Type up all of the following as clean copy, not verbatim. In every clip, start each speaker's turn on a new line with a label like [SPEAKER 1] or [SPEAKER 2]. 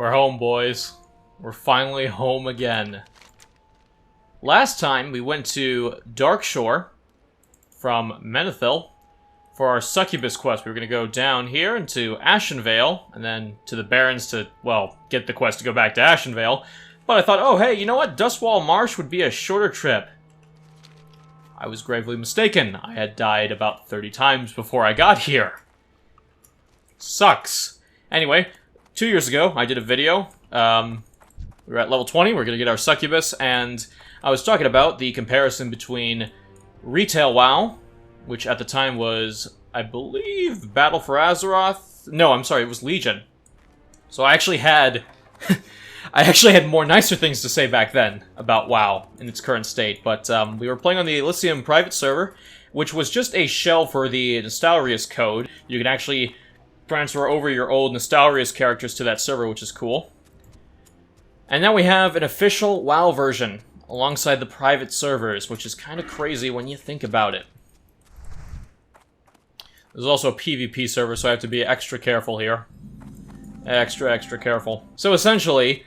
[SPEAKER 1] We're home, boys. We're finally home again. Last time, we went to Darkshore from Menethil for our Succubus quest. We were going to go down here into Ashenvale, and then to the Barrens to, well, get the quest to go back to Ashenvale. But I thought, oh, hey, you know what? Dustwall Marsh would be a shorter trip. I was gravely mistaken. I had died about 30 times before I got here. Sucks. Anyway, 2 years ago, I did a video. We were at level 20. We're going to get our Succubus, and I was talking about the comparison between Retail WoW, which at the time was, I believe, Battle for Azeroth. No, I'm sorry, it was Legion. So I actually had... I actually had more nicer things to say back then about WoW in its current state, but we were playing on the Elysium private server, which was just a shell for the Nostalrius code. You can actually transfer over your old Nostalrius characters to that server, which is cool. And now we have an official WoW version alongside the private servers, which is kind of crazy when you think about it. There's also a PvP server, so I have to be extra careful here. Extra careful. So essentially,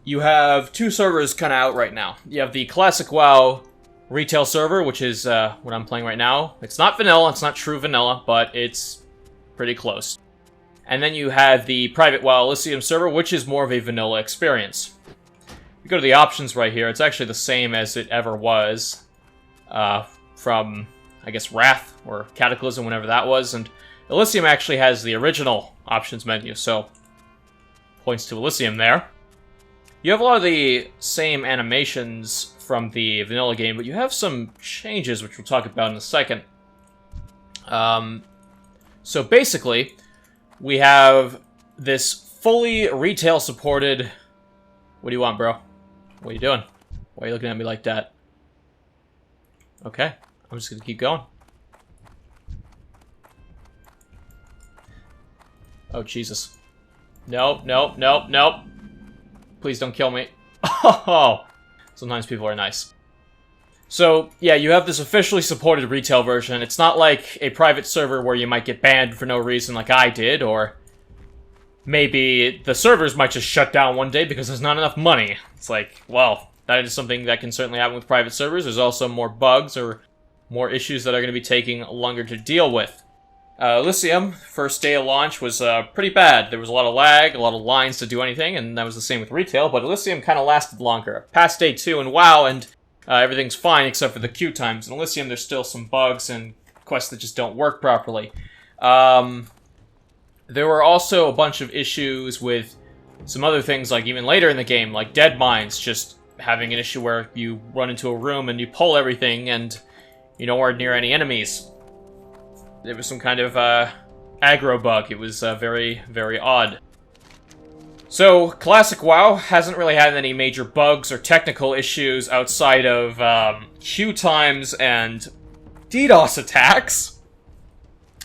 [SPEAKER 1] you have two servers kind of out right now. You have the classic WoW retail server, which is what I'm playing right now. It's not vanilla, it's not true vanilla, but it's pretty close. And then you have the private WoW Elysium server, which is more of a vanilla experience. If you go to the options right here, it's actually the same as it ever was from, I guess, Wrath or Cataclysm, whenever that was. And Elysium actually has the original options menu, so points to Elysium there. You have a lot of the same animations from the vanilla game, but you have some changes, which we'll talk about in a second. So basically, we have this fully retail-supported... What do you want, bro? What are you doing? Why are you looking at me like that? Okay, I'm just gonna keep going. Oh, Jesus. Nope. Please don't kill me. Oh! Sometimes people are nice. So, yeah, you have this officially supported retail version. It's not like a private server where you might get banned for no reason like I did, or maybe the servers might just shut down one day because there's not enough money. It's like, well, that is something that can certainly happen with private servers. There's also more bugs or more issues that are going to be taking longer to deal with. Elysium, first day of launch, was pretty bad. There was a lot of lag, a lot of lines to do anything, and that was the same with retail, but Elysium kind of lasted longer. Past day 2 in WoW, and everything's fine except for the queue times. In Elysium, there's still some bugs and quests that just don't work properly. There were also a bunch of issues with some other things, like even later in the game, like dead mines, just having an issue where you run into a room and you pull everything and you're nowhere near any enemies. There was some kind of aggro bug. It was very, very odd. So, classic WoW hasn't really had any major bugs or technical issues outside of queue times and DDoS attacks,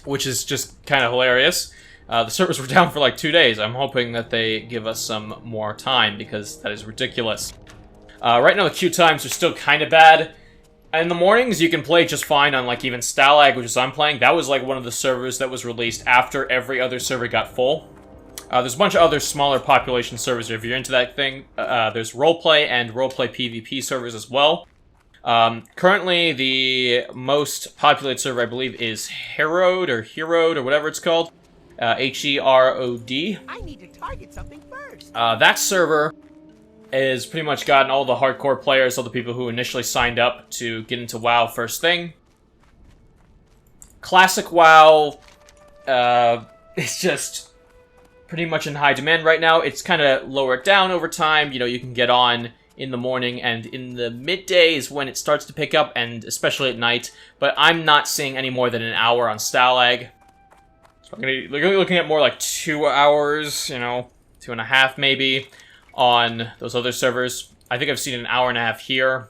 [SPEAKER 1] which is just kind of hilarious. The servers were down for like 2 days. I'm hoping that they give us some more time, because that is ridiculous. Right now the queue times are still kind of bad. In the mornings, you can play just fine on, like, even Stalag, which is I'm playing. That was, like, one of the servers that was released after every other server got full. There's a bunch of other smaller population servers if you're into that thing. There's roleplay and roleplay PvP servers as well. Currently, the most populated server, I believe, is Herod or whatever it's called. Herod.
[SPEAKER 2] I need to target something first.
[SPEAKER 1] That server has pretty much gotten all the hardcore players, all the people who initially signed up to get into WoW first thing. Classic WoW is just pretty much in high demand right now. It's kind of lowered down over time. You know, you can get on in the morning, and in the midday is when it starts to pick up, and especially at night. But I'm not seeing any more than an hour on Stalag. So I'm going to be looking at more like 2 hours, you know, 2.5 maybe, on those other servers. I think I've seen an hour and a half here,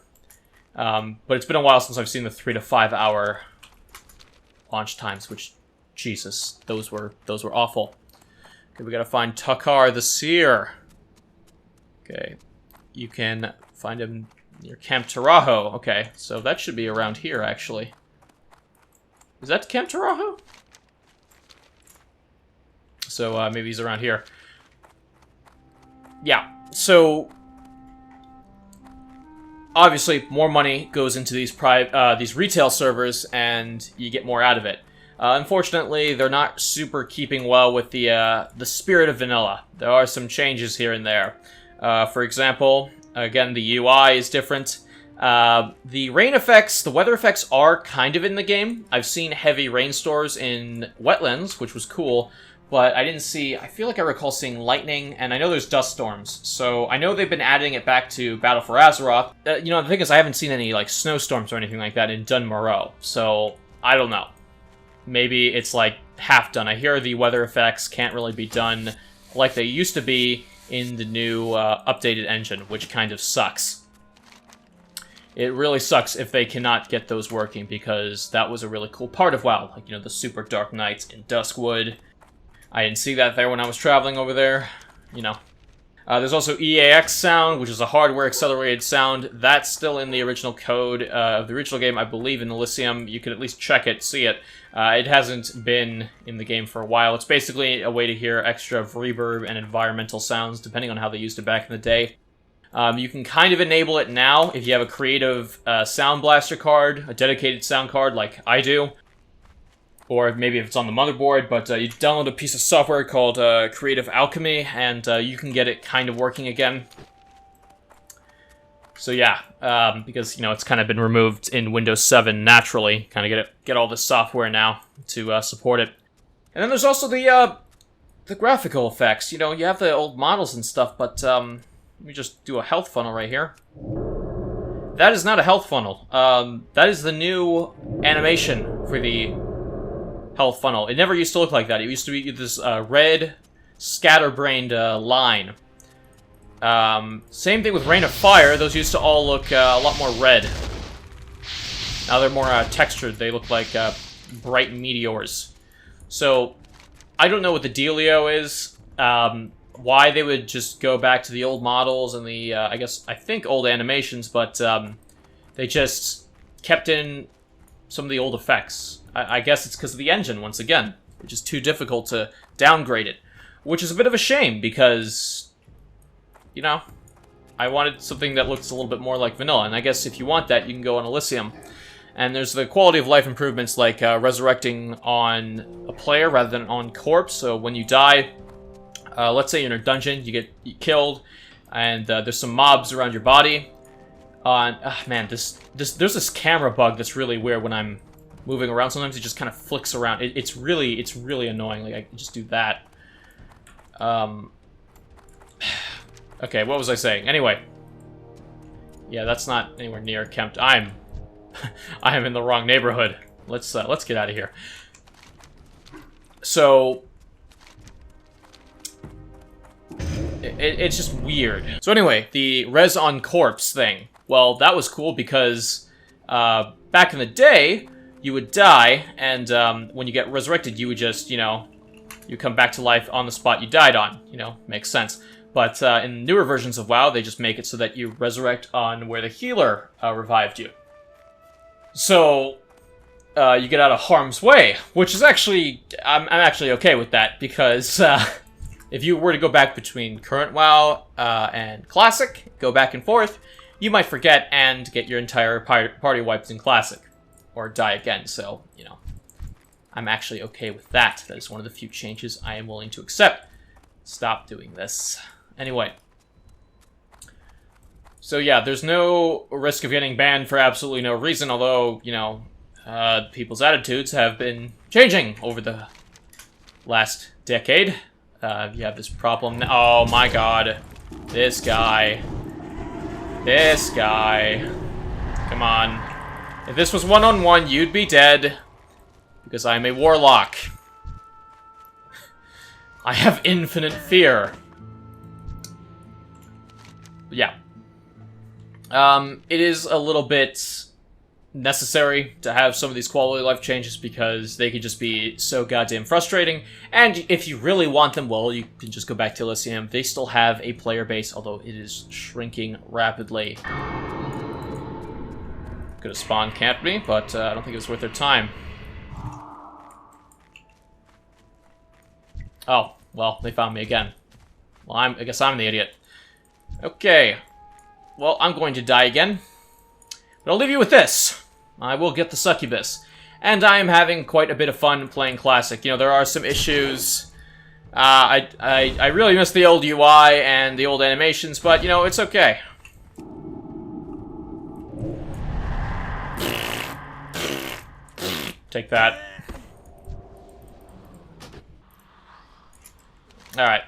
[SPEAKER 1] but it's been a while since I've seen the 3 to 5 hour launch times, which, Jesus, those were awful. Okay, we gotta find Takar the Seer. Okay, you can find him near Camp Tarajo. Okay, so that should be around here, actually. Is that Camp Tarajo? So maybe he's around here. yeah, so obviously more money goes into these these retail servers, and you get more out of it. Unfortunately, they're not super keeping well with the spirit of vanilla. There are some changes here and there. For example, again, the UI is different. The rain effects, the weather effects are kind of in the game. I've seen heavy rainstorms in wetlands, which was cool, but I didn't see, I feel like I recall seeing lightning, and I know there's dust storms, so I know they've been adding it back to Battle for Azeroth. You know, the thing is, I haven't seen any, like, snowstorms or anything like that in Dun Moreau, so I don't know. Maybe it's, like, half done. I hear the weather effects can't really be done like they used to be in the new updated engine, which kind of sucks. It really sucks if they cannot get those working, because that was a really cool part of WoW. Like, you know, the super dark nights in Duskwood. I didn't see that there when I was traveling over there, you know. There's also EAX sound, which is a hardware-accelerated sound. That's still in the original code of the original game, I believe, in Elysium. You could at least check it, see it. It hasn't been in the game for a while. It's basically a way to hear extra reverb and environmental sounds, depending on how they used it back in the day. You can kind of enable it now if you have a creative Sound Blaster card, a dedicated sound card like I do. Or maybe if it's on the motherboard, but you download a piece of software called Creative Alchemy, and you can get it kind of working again. So yeah, because, you know, it's kind of been removed in Windows 7 naturally. Kind of get all this software now to support it. And then there's also the graphical effects. You know, you have the old models and stuff, but let me just do a health funnel right here. That is not a health funnel. That is the new animation for the health funnel. It never used to look like that. It used to be this red, scatterbrained line. Same thing with Rain of Fire. Those used to all look a lot more red. Now they're more textured. They look like bright meteors. So, I don't know what the dealio is. Why they would just go back to the old models and the, I think old animations, but they just kept in some of the old effects. I guess it's because of the engine, once again, which is too difficult to downgrade it. Which is a bit of a shame, because, you know, I wanted something that looks a little bit more like vanilla, and I guess if you want that, you can go on Elysium. And there's the quality of life improvements, like resurrecting on a player rather than on corpse, so when you die, let's say you're in a dungeon, you get killed, and there's some mobs around your body. Man, there's this camera bug that's really weird when I'm moving around. Sometimes it just kind of flicks around. It's really annoying. Like, I can just do that. Okay, what was I saying? Anyway. Yeah, that's not anywhere near Kempt. I am in the wrong neighborhood. Let's get out of here. So it's just weird. So anyway, the res on corpse thing. Well, that was cool because back in the day, you would die, and when you get resurrected, you would just, you know, you come back to life on the spot you died on. You know, makes sense. But in newer versions of WoW, they just make it so that you resurrect on where the healer revived you. So you get out of harm's way, which is actually, I'm actually okay with that, because if you were to go back between current WoW and Classic, go back and forth, you might forget and get your entire party wiped in Classic. Or die again, so, you know, I'm actually okay with that. That is one of the few changes I am willing to accept. Stop doing this. Anyway. So yeah, there's no risk of getting banned for absolutely no reason, although, you know, people's attitudes have been changing over the last decade. You have this problem now. Oh my god. This guy. This guy. Come on. If this was one-on-one, you'd be dead. Because I am a warlock. I have infinite fear. Yeah. It is a little bit necessary to have some of these quality of life changes because they could just be so goddamn frustrating. And if you really want them, well, you can just go back to Elysium. They still have a player base, although it is shrinking rapidly. Could have spawn camped me, but I don't think it was worth their time. Oh, well, they found me again. Well, I guess I'm the idiot. Okay. Well, I'm going to die again. But I'll leave you with this. I will get the succubus. And I am having quite a bit of fun playing Classic. You know, there are some issues. I really miss the old UI and the old animations, but, you know, it's okay. Take that. Alright.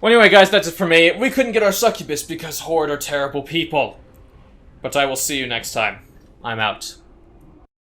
[SPEAKER 1] Well, anyway, guys, that's it for me. We couldn't get our succubus because Horde are terrible people. But I will see you next time. I'm out.